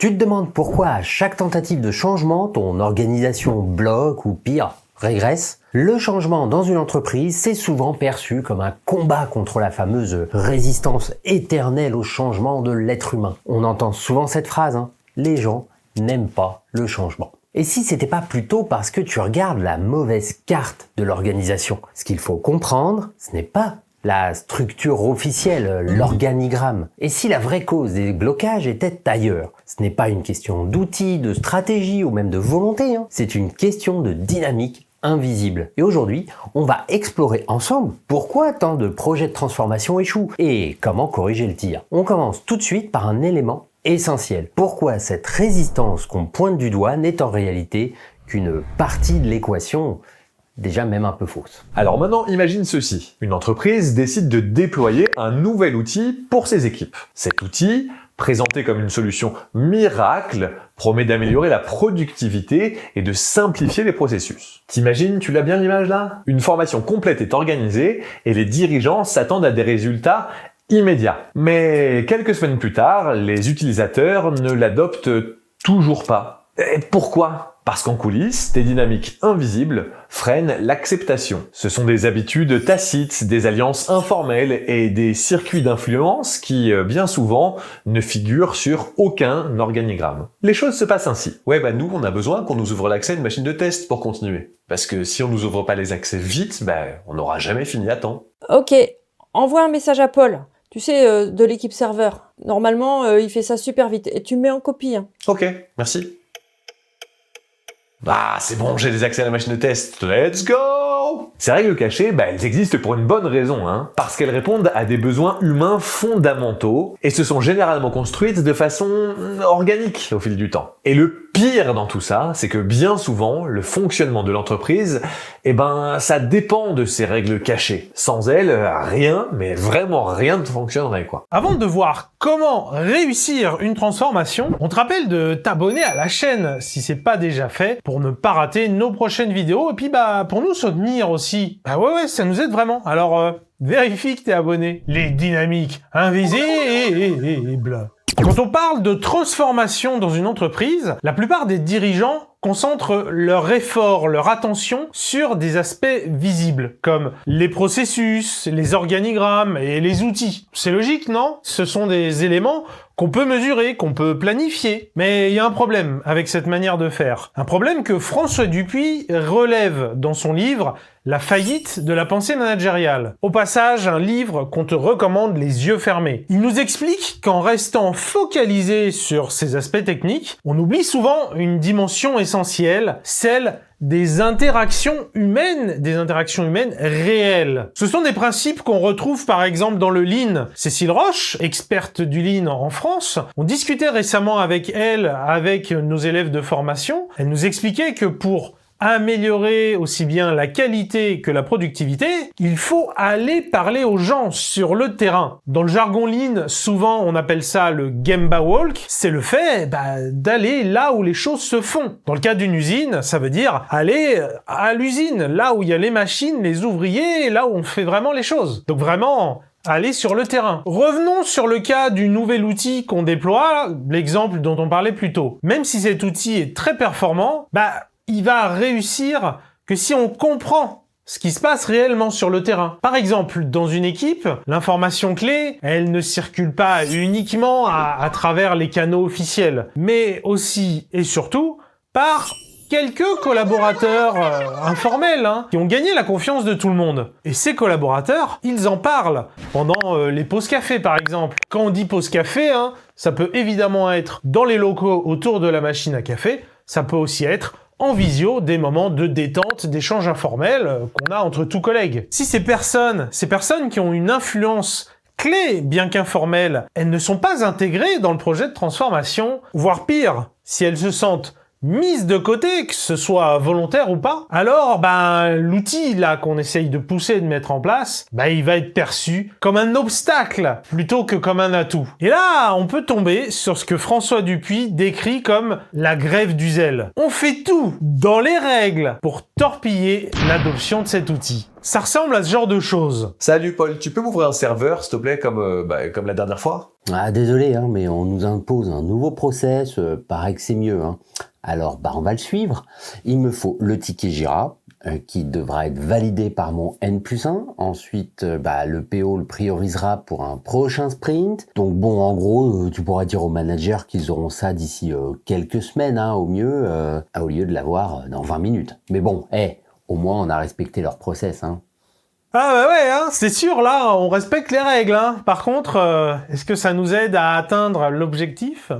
Tu te demandes pourquoi à chaque tentative de changement, ton organisation bloque ou pire, régresse? Le changement dans une entreprise, c'est souvent perçu comme un combat contre la fameuse résistance éternelle au changement de l'être humain. On entend souvent cette phrase, les gens n'aiment pas le changement. Et si c'était pas plutôt parce que tu regardes la mauvaise carte de l'organisation? Ce qu'il faut comprendre, ce n'est pas la structure officielle, l'organigramme. Et si la vraie cause des blocages était ailleurs? Ce n'est pas une question d'outils, de stratégie ou même de volonté, c'est une question de dynamique invisible. Et aujourd'hui, on va explorer ensemble pourquoi tant de projets de transformation échouent et comment corriger le tir. On commence tout de suite par un élément essentiel. Pourquoi cette résistance qu'on pointe du doigt n'est en réalité qu'une partie de l'équation, déjà même un peu fausse. Alors maintenant, imagine ceci. Une entreprise décide de déployer un nouvel outil pour ses équipes. Cet outil, présenté comme une solution miracle, promet d'améliorer la productivité et de simplifier les processus. T'imagines, tu l'as bien l'image là? Une formation complète est organisée et les dirigeants s'attendent à des résultats immédiats. Mais quelques semaines plus tard, les utilisateurs ne l'adoptent toujours pas. Et pourquoi? Parce qu'en coulisses, des dynamiques invisibles freinent l'acceptation. Ce sont des habitudes tacites, des alliances informelles et des circuits d'influence qui, bien souvent, ne figurent sur aucun organigramme. Les choses se passent ainsi. Nous, on a besoin qu'on nous ouvre l'accès à une machine de test pour continuer. Parce que si on nous ouvre pas les accès vite, on n'aura jamais fini à temps. Ok, envoie un message à Paul. Tu sais, de l'équipe serveur. Normalement, il fait ça super vite. Et tu me mets en copie. Ok, merci. C'est bon, j'ai des accès à la machine de test. Let's go! Ces règles cachées, elles existent pour une bonne raison, parce qu'elles répondent à des besoins humains fondamentaux et se sont généralement construites de façon organique au fil du temps. Et le pire dans tout ça, c'est que bien souvent, le fonctionnement de l'entreprise, ça dépend de ces règles cachées. Sans elles, rien, mais vraiment rien ne fonctionnerait, quoi. Avant de voir comment réussir une transformation, on te rappelle de t'abonner à la chaîne si c'est pas déjà fait pour ne pas rater nos prochaines vidéos et puis pour nous soutenir aussi. Ça nous aide vraiment. Alors vérifie que t'es abonné. Les dynamiques invisibles. Quand on parle de transformation dans une entreprise, la plupart des dirigeants concentrent leur effort, leur attention sur des aspects visibles, comme les processus, les organigrammes et les outils. C'est logique, non? Ce sont des éléments qu'on peut mesurer, qu'on peut planifier. Mais il y a un problème avec cette manière de faire. Un problème que François Dupuis relève dans son livre « La faillite de la pensée managériale ». Au passage, un livre qu'on te recommande les yeux fermés. Il nous explique qu'en restant focalisé sur ces aspects techniques, on oublie souvent une dimension essentielle, celle des interactions humaines réelles. Ce sont des principes qu'on retrouve par exemple dans le Lean. Cécile Roche, experte du Lean en France, on discutait récemment avec elle, avec nos élèves de formation. Elle nous expliquait que pour améliorer aussi bien la qualité que la productivité, il faut aller parler aux gens sur le terrain. Dans le jargon Lean, souvent on appelle ça le Gemba Walk, c'est le fait d'aller là où les choses se font. Dans le cas d'une usine, ça veut dire aller à l'usine, là où il y a les machines, les ouvriers, là où on fait vraiment les choses. Donc vraiment aller sur le terrain. Revenons sur le cas du nouvel outil qu'on déploie, l'exemple dont on parlait plus tôt. Même si cet outil est très performant, il va réussir que si on comprend ce qui se passe réellement sur le terrain. Par exemple, dans une équipe, l'information clé, elle ne circule pas uniquement à travers les canaux officiels, mais aussi et surtout par quelques collaborateurs informels qui ont gagné la confiance de tout le monde. Et ces collaborateurs, ils en parlent pendant les pauses café par exemple. Quand on dit pause café, ça peut évidemment être dans les locaux autour de la machine à café, ça peut aussi être en visio, des moments de détente, d'échange informel qu'on a entre tous collègues. Si ces personnes qui ont une influence clé, bien qu'informelle, elles ne sont pas intégrées dans le projet de transformation, voire pire, si elles se sentent mise de côté, que ce soit volontaire ou pas, alors l'outil là qu'on essaye de pousser, de mettre en place, il va être perçu comme un obstacle plutôt que comme un atout. Et là, on peut tomber sur ce que François Dupuis décrit comme la grève du zèle. On fait tout dans les règles pour torpiller l'adoption de cet outil. Ça ressemble à ce genre de choses. Salut Paul, tu peux m'ouvrir un serveur, s'il te plaît, comme la dernière fois? Ah, désolé, mais on nous impose un nouveau process, paraît que c'est mieux. Alors, on va le suivre. Il me faut le ticket Jira, qui devra être validé par mon N+1. Ensuite, le PO le priorisera pour un prochain sprint. Donc bon, en gros, tu pourras dire aux managers qu'ils auront ça d'ici quelques semaines, au mieux, au lieu de l'avoir dans 20 minutes. Mais bon, au moins on a respecté leur process. Ah ouais, c'est sûr, là, on respecte les règles. Par contre, est-ce que ça nous aide à atteindre l'objectif ?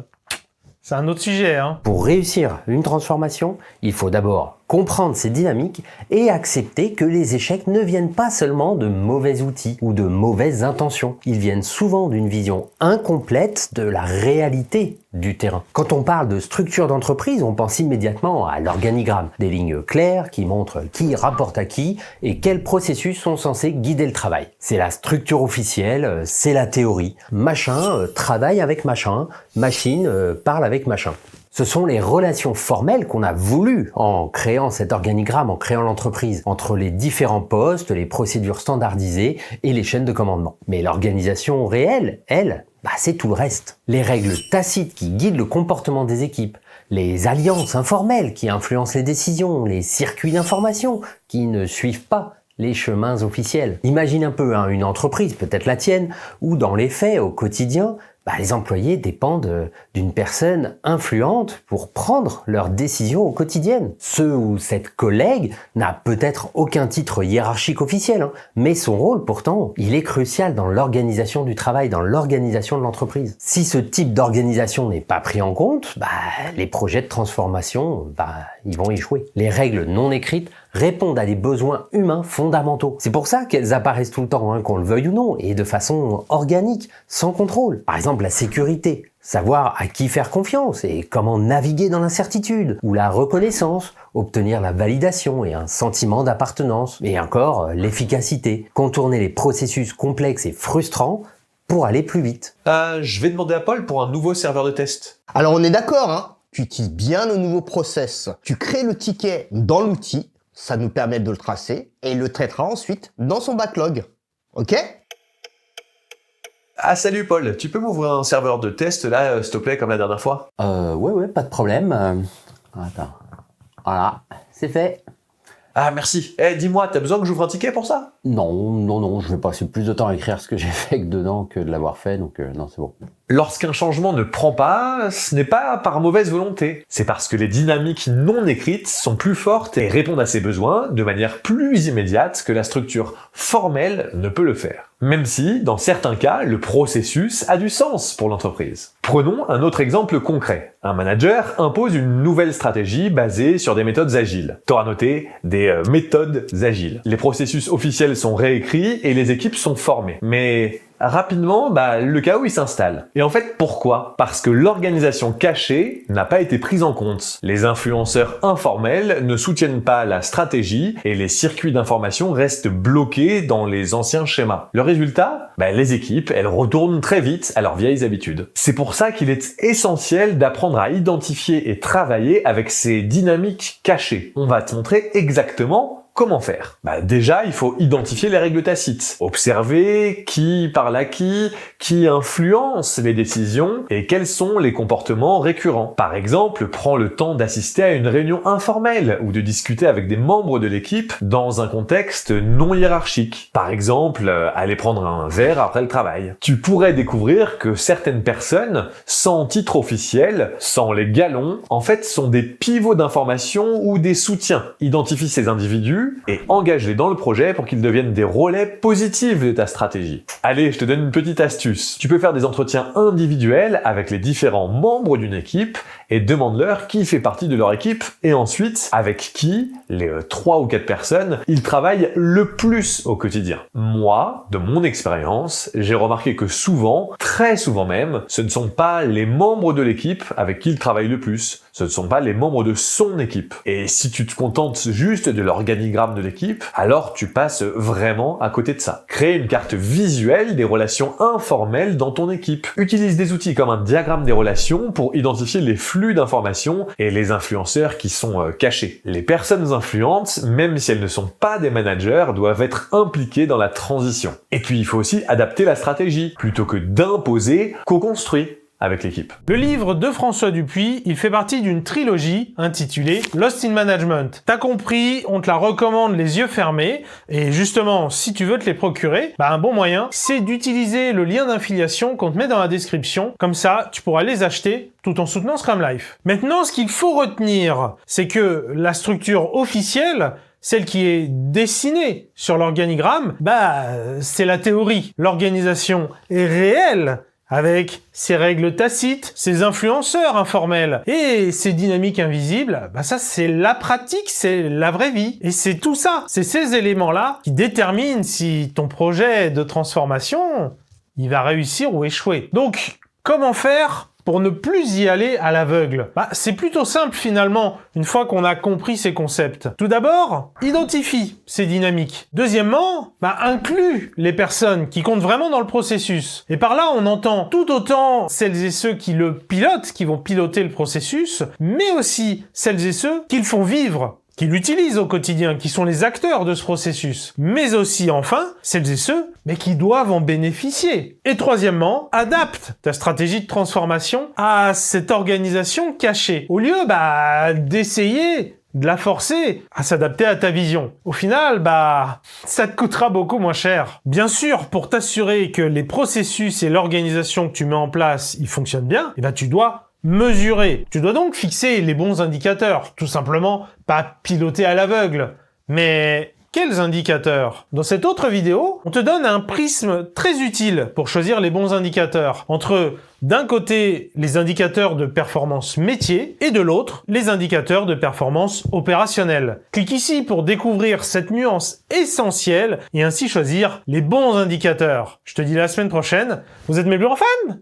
C'est un autre sujet. Pour réussir une transformation, il faut d'abord comprendre ces dynamiques et accepter que les échecs ne viennent pas seulement de mauvais outils ou de mauvaises intentions. Ils viennent souvent d'une vision incomplète de la réalité du terrain. Quand on parle de structure d'entreprise, on pense immédiatement à l'organigramme, des lignes claires qui montrent qui rapporte à qui et quels processus sont censés guider le travail. C'est la structure officielle, c'est la théorie. Machin travaille avec machin, machine parle avec machin. Ce sont les relations formelles qu'on a voulu en créant cet organigramme, en créant l'entreprise, entre les différents postes, les procédures standardisées et les chaînes de commandement. Mais l'organisation réelle, elle, c'est tout le reste. Les règles tacites qui guident le comportement des équipes, les alliances informelles qui influencent les décisions, les circuits d'information qui ne suivent pas les chemins officiels. Imagine un peu une entreprise, peut-être la tienne, où dans les faits, au quotidien, les employés dépendent d'une personne influente pour prendre leurs décisions au quotidien. Ce ou cette collègue n'a peut-être aucun titre hiérarchique officiel, mais son rôle pourtant, il est crucial dans l'organisation du travail, dans l'organisation de l'entreprise. Si ce type d'organisation n'est pas pris en compte, les projets de transformation, ils vont échouer. Les règles non écrites répondent à des besoins humains fondamentaux. C'est pour ça qu'elles apparaissent tout le temps, qu'on le veuille ou non, et de façon organique, sans contrôle. Par exemple, la sécurité, savoir à qui faire confiance et comment naviguer dans l'incertitude, ou la reconnaissance, obtenir la validation et un sentiment d'appartenance, et encore l'efficacité, contourner les processus complexes et frustrants pour aller plus vite. Je vais demander à Paul pour un nouveau serveur de test. Alors on est d'accord, tu utilises bien le nouveau process, tu crées le ticket dans l'outil, ça nous permet de le tracer et il le traitera ensuite dans son backlog. Ok ? Ah salut Paul, tu peux m'ouvrir un serveur de test là, s'il te plaît, comme la dernière fois? Ouais, pas de problème. Attends. Voilà, c'est fait. Ah merci. Dis-moi, t'as besoin que j'ouvre un ticket pour ça? Non, je vais passer plus de temps à écrire ce que j'ai fait que dedans que de l'avoir fait, donc non, c'est bon. Lorsqu'un changement ne prend pas, ce n'est pas par mauvaise volonté. C'est parce que les dynamiques non écrites sont plus fortes et répondent à ses besoins de manière plus immédiate que la structure formelle ne peut le faire. Même si, dans certains cas, le processus a du sens pour l'entreprise. Prenons un autre exemple concret. Un manager impose une nouvelle stratégie basée sur des méthodes agiles. T'auras noté des méthodes agiles. Les processus officiels sont réécrits et les équipes sont formées. Mais rapidement, le chaos il s'installe. Et en fait, pourquoi? Parce que l'organisation cachée n'a pas été prise en compte. Les influenceurs informels ne soutiennent pas la stratégie et les circuits d'information restent bloqués dans les anciens schémas. Le résultat, les équipes, elles retournent très vite à leurs vieilles habitudes. C'est pour ça qu'il est essentiel d'apprendre à identifier et travailler avec ces dynamiques cachées. On va te montrer exactement comment faire. Déjà, il faut identifier les règles tacites. Observer qui parle à qui influence les décisions et quels sont les comportements récurrents. Par exemple, prends le temps d'assister à une réunion informelle ou de discuter avec des membres de l'équipe dans un contexte non hiérarchique. Par exemple, aller prendre un verre après le travail. Tu pourrais découvrir que certaines personnes, sans titre officiel, sans les galons, en fait sont des pivots d'information ou des soutiens. Identifie ces individus et engage-les dans le projet pour qu'ils deviennent des relais positifs de ta stratégie. Allez, je te donne une petite astuce. Tu peux faire des entretiens individuels avec les différents membres d'une équipe et demande-leur qui fait partie de leur équipe et ensuite avec qui, les 3 ou 4 personnes, ils travaillent le plus au quotidien. Moi, de mon expérience, j'ai remarqué que souvent, très souvent même, ce ne sont pas les membres de l'équipe avec qui ils travaillent le plus. Ce ne sont pas les membres de son équipe. Et si tu te contentes juste de l'organigramme de l'équipe, alors tu passes vraiment à côté de ça. Crée une carte visuelle des relations informelles dans ton équipe. Utilise des outils comme un diagramme des relations pour identifier les flux d'informations et les influenceurs qui sont cachés. Les personnes influentes, même si elles ne sont pas des managers, doivent être impliquées dans la transition. Et puis il faut aussi adapter la stratégie. Plutôt que d'imposer, co-construit avec l'équipe. Le livre de François Dupuis, il fait partie d'une trilogie intitulée Lost in Management. T'as compris, on te la recommande les yeux fermés, et justement, si tu veux te les procurer, un bon moyen, c'est d'utiliser le lien d'affiliation qu'on te met dans la description, comme ça, tu pourras les acheter tout en soutenant Scrum Life. Maintenant, ce qu'il faut retenir, c'est que la structure officielle, celle qui est dessinée sur l'organigramme, c'est la théorie. L'organisation est réelle, avec ses règles tacites, ses influenceurs informels et ses dynamiques invisibles, ça c'est la pratique, c'est la vraie vie. Et c'est tout ça, c'est ces éléments-là qui déterminent si ton projet de transformation, il va réussir ou échouer. Donc, comment faire pour ne plus y aller à l'aveugle? C'est plutôt simple finalement, une fois qu'on a compris ces concepts. Tout d'abord, identifie ces dynamiques. Deuxièmement, inclus les personnes qui comptent vraiment dans le processus. Et par là, on entend tout autant celles et ceux qui le pilotent, qui vont piloter le processus, mais aussi celles et ceux qui le font vivre, qui l'utilisent au quotidien, qui sont les acteurs de ce processus, mais aussi, enfin, celles et ceux qui doivent en bénéficier. Et troisièmement, adapte ta stratégie de transformation à cette organisation cachée, au lieu d'essayer de la forcer à s'adapter à ta vision. Au final, ça te coûtera beaucoup moins cher. Bien sûr, pour t'assurer que les processus et l'organisation que tu mets en place, ils fonctionnent bien, tu dois mesurer. Tu dois donc fixer les bons indicateurs. Tout simplement, pas piloter à l'aveugle. Mais quels indicateurs? Dans cette autre vidéo, on te donne un prisme très utile pour choisir les bons indicateurs. Entre, d'un côté, les indicateurs de performance métier et de l'autre, les indicateurs de performance opérationnelle. Clique ici pour découvrir cette nuance essentielle et ainsi choisir les bons indicateurs. Je te dis à la semaine prochaine. Vous êtes mes plus grands fans?